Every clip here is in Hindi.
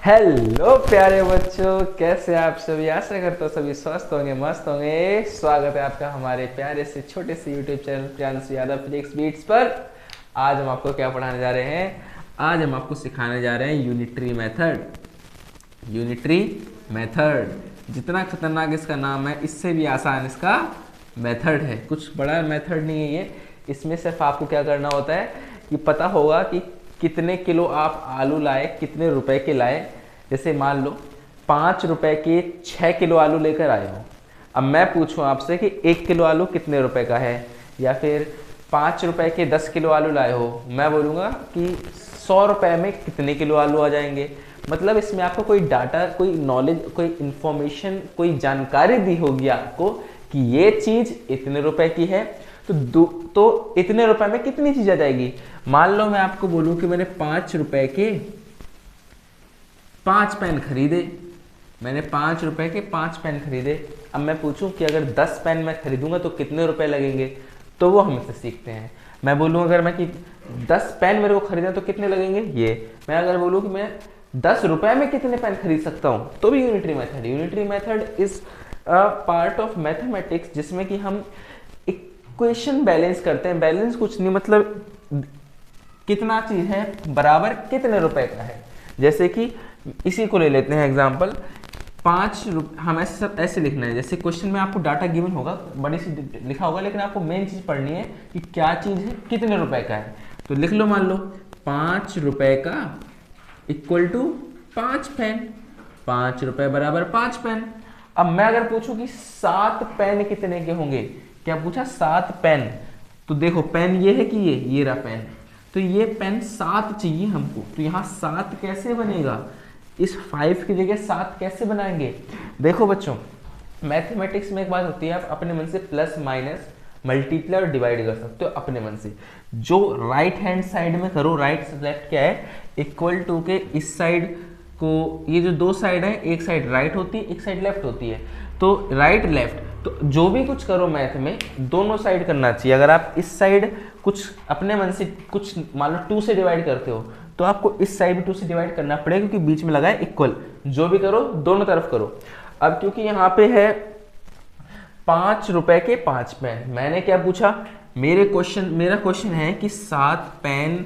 हेलो प्यारे बच्चों, कैसे आप सभी। आशा करता हूँ सभी स्वस्थ होंगे, मस्त होंगे। स्वागत है आपका हमारे प्यारे से छोटे से YouTube channel Priyanshu Yadav physics beats पर। आज हम आपको क्या पढ़ाने जा रहे हैं? आज हम आपको सिखाने जा रहे हैं यूनिटरी मेथड। यूनिटरी मेथड जितना खतरनाक इसका नाम है, इससे भी आसान इसका मेथड है। कुछ बड़ा मेथड नहीं है ये। इसमें सिर्फ आपको क्या करना होता है कि पता होगा कि कितने किलो आप आलू लाए, कितने रुपए के लाए। जैसे मान लो 5 रुपए के 6 किलो आलू लेकर आए हो। अब मैं पूछूं आपसे कि 1 किलो आलू कितने रुपए का है, या फिर 5 रुपए के 10 किलो आलू लाए हो, मैं बोलूँगा कि 100 रुपए में कितने किलो आलू आ जाएंगे। मतलब इसमें आपको कोई डाटा, कोई नॉलेज, कोई इंफॉर्मेशन, कोई जानकारी दी होगी आपको कि ये चीज़ इतने रुपए की है, तो इतने रुपए में कितनी चीज आ जाएगी। मान लो मैं आपको बोलूं कि मैंने 5 रुपए के 5 पेन खरीदे। मैंने 5 रुपए के 5 पेन खरीदे। अब मैं पूछूं कि अगर 10 पेन मैं खरीदूंगा तो कितने रुपए लगेंगे, तो वो हम इससे सीखते हैं। मैं बोलूं अगर मैं कि 10 पेन मेरे को खरीदना तो कितने लगेंगे ये। मैं अगर बोलूं कि मैं 10 रुपए में कितने पेन खरीद सकता हूं, तो भी unitary method. Unitary method is a part of mathematics, जिसमें कि हम इक्वेशन बैलेंस करते हैं। बैलेंस कुछ नहीं, मतलब कितना चीज है बराबर कितने रुपए का है। जैसे कि इसी को ले लेते हैं एग्जांपल, 5 रुपये। हम ऐसे सब ऐसे लिखना है, जैसे क्वेश्चन में आपको डाटा गिवन होगा, बड़ी सी लिखा होगा, लेकिन आपको मेन चीज पढ़नी है कि क्या चीज है, कितने रुपए का है। तो लिख लो, मान लो 5 रुपए का इक्वल टू 5 पेन। 5 रुपए बराबर 5 पेन। अब मैं अगर पूछूं कि 7 पेन कितने के होंगे, क्या पूछा? 7 पेन। तो देखो पेन ये है कि ये रहा पेन, तो ये पेन 7 चाहिए हमको। तो यहाँ 7 कैसे बनेगा? इस 5 की जगह 7 कैसे बनाएंगे? देखो बच्चों, मैथमेटिक्स में एक बात होती है, आप अपने मन से प्लस माइनस मल्टीप्लाई और डिवाइड कर सकते हो अपने मन से। जो राइट हैंड साइड में करो, राइट लेफ्ट क्या है, इक्वल टू के इस साइड को, ये जो दो साइड है, एक साइड राइट होती है, एक साइड लेफ्ट होती है। तो राइट लेफ्ट, तो जो भी कुछ करो मैथ में दोनों साइड करना चाहिए। अगर आप इस साइड कुछ अपने मन से कुछ मान लो 2 से डिवाइड करते हो, तो आपको इस साइड भी 2 से डिवाइड करना पड़ेगा, क्योंकि बीच में लगा है इक्वल। जो भी करो दोनों तरफ करो। अब क्योंकि यहाँ पे है 5 रुपए के 5 पेन, मैंने क्या पूछा? मेरा क्वेश्चन है कि 7 पेन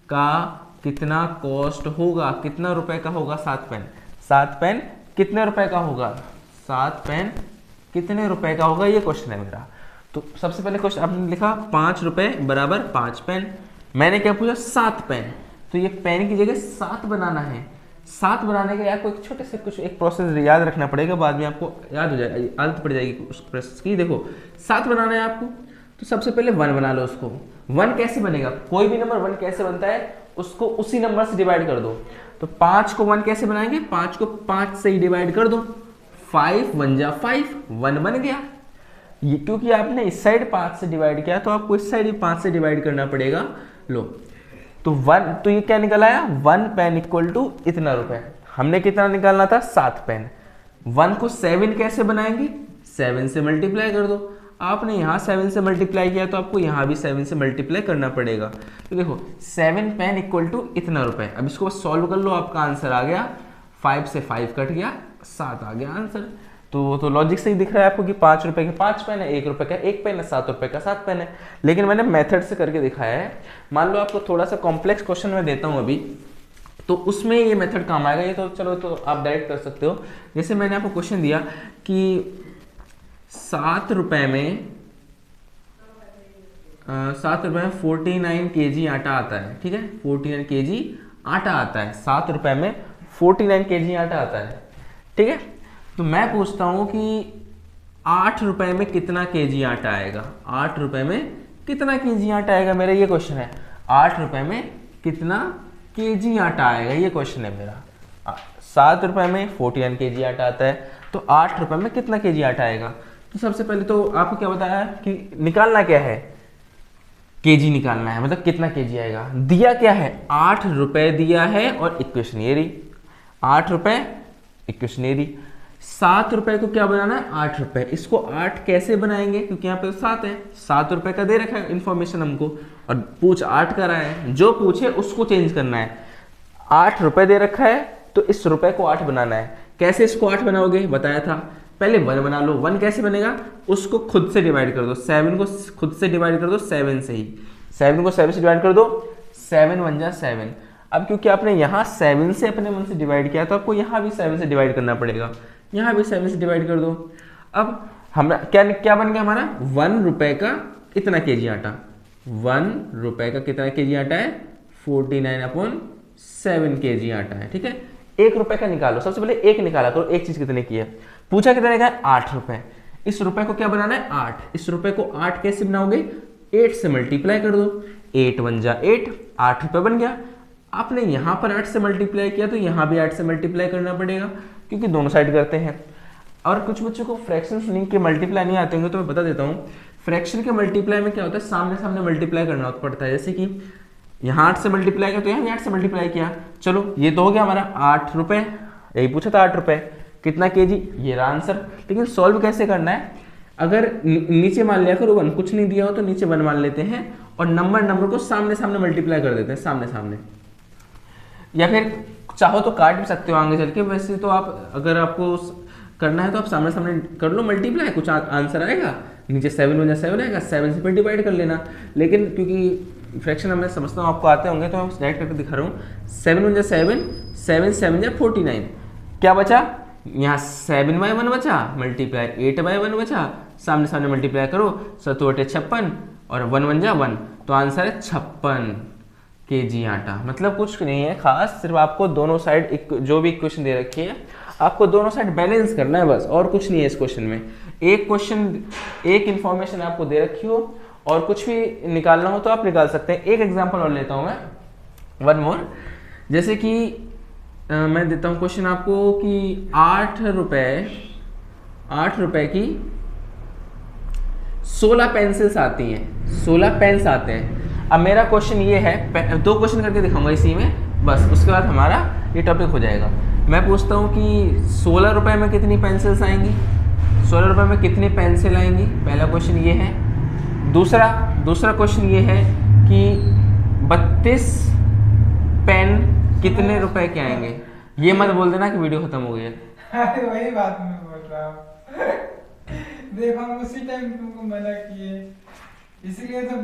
का कितना कॉस्ट होगा, कितना रुपए का होगा 7 पेन। 7 पेन कितने रुपए का होगा? 7 पेन कितने रुपए का होगा, ये क्वेश्चन है मेरा। तो सबसे पहले क्वेश्चन आपने लिखा 5 रुपए बराबर 5 पेन। मैंने क्या पूछा? 7 पेन। तो ये पेन की जगह 7 बनाना है। 7 बनाने के लिए आपको एक छोटे से कुछ एक प्रोसेस याद रखना पड़ेगा, बाद में आपको याद हो जाएगा, आदत पड़ जाएगी उस प्रोसेस की। देखो 7 बनाना है आपको, तो सबसे पहले 1 बना लो उसको। 1 कैसे बनेगा? कोई भी नंबर 1 कैसे बनता है, उसको उसी नंबर से डिवाइड कर दो। तो 5 को 1 कैसे बनाएंगे? 5 को 5 से ही डिवाइड कर दो। 5 1 जा 5, 1 बन गया। ये क्योंकि आपने इस साइड 5 से डिवाइड किया, तो आपको इस साइड भी 5 से डिवाइड करना पड़ेगा। लो, तो 1, तो ये क्या निकल आया? 1 पेन इक्वल टू इतना रुपए। हमने कितना निकालना था? 7 पेन। 1 को 7 कैसे बनाएंगे? 7 से मल्टीप्लाई कर दो। आपने यहाँ 7 से मल्टीप्लाई किया, तो आपको यहाँ भी 7 से मल्टीप्लाई करना पड़ेगा। तो देखो 7 पेन इक्वल टू इतना रुपए। अब इसको बस सॉल्व कर लो, आपका आंसर आ गया। 5 से 5 कट गया, 7 आ गया आंसर। तो लॉजिक से ही दिख रहा है आपको कि 5 रुपए के 5 पेन है, 1 रुपए का 1 पेन है, 7 रुपए का 7 पेन है। लेकिन मैंने मेथड से करके दिखाया है। मान लो आपको थोड़ा सा कॉम्प्लेक्स क्वेश्चन मैं देता हूँ अभी, तो उसमें ये मेथड काम आएगा। ये तो चलो, तो आप डायरेक्ट कर सकते हो। जैसे मैंने आपको क्वेश्चन दिया कि 7 रुपए में 49 kg आटा आता है। ठीक है, 49 kg आटा आता है। 7 रुपए में 49 kg आटा आता है। ठीक है, तो मैं पूछता हूं कि 8 रुपए में कितना केजी आटा आएगा। 8 रुपए में कितना केजी आटा आएगा, मेरा ये क्वेश्चन है। 8 रुपए में कितना केजी आटा आएगा, ये क्वेश्चन है मेरा। 7 रुपए में 49 kg आटा आता है, तो 8 रुपए में कितना केजी आटा आएगा। तो सबसे पहले तो आपको क्या बताया कि निकालना क्या है? केजी निकालना है, मतलब कितना केजी आएगा। दिया क्या है? 8 रुपए दिया है, और इक्वेशन ये रही 8 रुपए, इक्वेशन ये रही। 7 रुपए को क्या बनाना है? 8 रुपए। इसको 8 कैसे बनाएंगे? क्योंकि यहाँ पे 7 है, 7 रुपए का दे रखा है इन्फॉर्मेशन हमको, और पूछ 8 का रहा है। जो पूछे उसको चेंज करना है। 8 रुपए दे रखा है, तो इस रुपए को 8 बनाना है। कैसे इसको 8 बनाओगे बताया था, पहले 1 बना लो। 1 कैसे बनेगा, उसको खुद से डिवाइड कर दो, 7 को खुद से डिवाइड कर दो 7 से ही, 7 को 7 से डिवाइड कर दो, 7 1 जा 7। अब क्योंकि आपने यहाँ 7 से अपने मन से डिवाइड किया तो आपको यहाँ भी 7 से डिवाइड करना पड़ेगा, यहाँ भी 7 से डिवाइड कर दो। अब हमारा क्या बन गया, हमारा 1 रुपए का इतना केजी आटा, 1 रुपए का कितना केजी आटा है, 49/7 केजी आटा है, ठीक है। 1 रुपए का निकालो, सबसे पहले 1 निकाला करो, एक चीज कितने की है, पूछा कितने का है, 8 रुपए। इस रुपए को क्या बनाना है, 8। इस रुपए को 8 कैसे बनाओगे, 8 से मल्टीप्लाई कर दो, 8 1 जा 8, 8 रुपए बन गया। आपने यहाँ पर 8 से मल्टीप्लाई किया तो यहाँ भी 8 से मल्टीप्लाई करना पड़ेगा, क्योंकि दोनों साइड करते हैं। और कुछ बच्चों को फ्रैक्शंस लिंक के मल्टीप्लाई नहीं आते होंगे तो मैं बता देता हूँ। फ्रैक्शन के मल्टीप्लाई में क्या होता है, सामने सामने मल्टीप्लाई करना पड़ता है। जैसे कि यहाँ 8 से मल्टीप्लाई किया तो यहाँ भी 8 से मल्टीप्लाई किया। चलो ये तो हो गया हमारा 8 रुपए, यही पूछा था 8 रुपए कितना केजी, ये रहा आंसर। लेकिन सॉल्व कैसे करना है, अगर नीचे मान लिया करो 1, कुछ नहीं दिया हो तो नीचे 1 मान लेते हैं और नंबर को सामने सामने मल्टीप्लाई कर देते हैं, सामने सामने। या फिर चाहो तो काट भी सकते हो आगे चल के, वैसे तो आप अगर आपको करना है तो आप सामने सामने कर लो मल्टीप्लाई, कुछ आंसर आएगा, नीचे 7 1 जा 7 आएगा, 7 से फिर डिवाइड कर लेना। लेकिन क्योंकि फ्रैक्शन मैं समझता हूँ आपको आते होंगे तो मैं डायरेक्ट करके दिखा रहा हूँ। 7 1 जा 7, 7 7 जा 49, क्या बचा यहाँ 7/1 बचा, मल्टीप्लाई 8/1 बचा, सामने सामने मल्टीप्लाई करो, 7 8 56 और 1 1 जा 1, तो आंसर है 56 केजी आटा। मतलब कुछ नहीं है खास, सिर्फ आपको दोनों साइड जो भी इक्वेशन दे रखी है आपको दोनों साइड बैलेंस करना है बस, और कुछ नहीं है इस क्वेश्चन में। एक इंफॉर्मेशन आपको दे रखी हो और कुछ भी निकालना हो तो आप निकाल सकते हैं। एक एग्जांपल और लेता हूं मैं, वन मोर। जैसे कि मैं देता हूं क्वेश्चन आपको कि 8 रुपए की 16 पेंसिल्स आती हैं, 16 पेन्स आते हैं। अब मेरा क्वेश्चन ये है, 2 क्वेश्चन करके दिखाऊंगा इसी में बस, उसके बाद हमारा ये टॉपिक हो जाएगा। मैं पूछता हूँ कि 16 रुपए में कितनी पेंसिल्स आएंगी, 16 रुपए में कितनी पेंसिल आएंगी, पहला क्वेश्चन ये है। दूसरा क्वेश्चन ये है कि 32 पेन कितने रुपए के आएंगे। ये मत बोल देना कि वीडियो खत्म हो गई है। अरे वही बात मैं बोल रहा हूँ। देखो हम उसी टाइम तुमको मना किए, इसलिए तो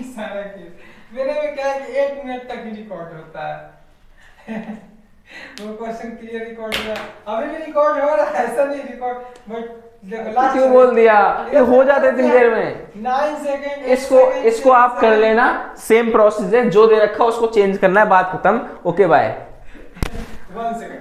सारा किए। मेरे में क्या है कि 1 मिनट तक ही रिकॉर्ड होता है। वो क्वेश्चन क्लियर रिकॉर्ड हो रहा, अभी भी रिकॉर्ड हो रहा है, ऐसा नहीं रिकॉर्ड, बट क्यों बोल दिया, ये हो जाते इतनी देर में। 9 सेकंड इसको आप कर लेना, सेम प्रोसेस है, जो दे रखा है उसको चेंज करना है, बात खत्म, ओके बाय। 1 सेकंड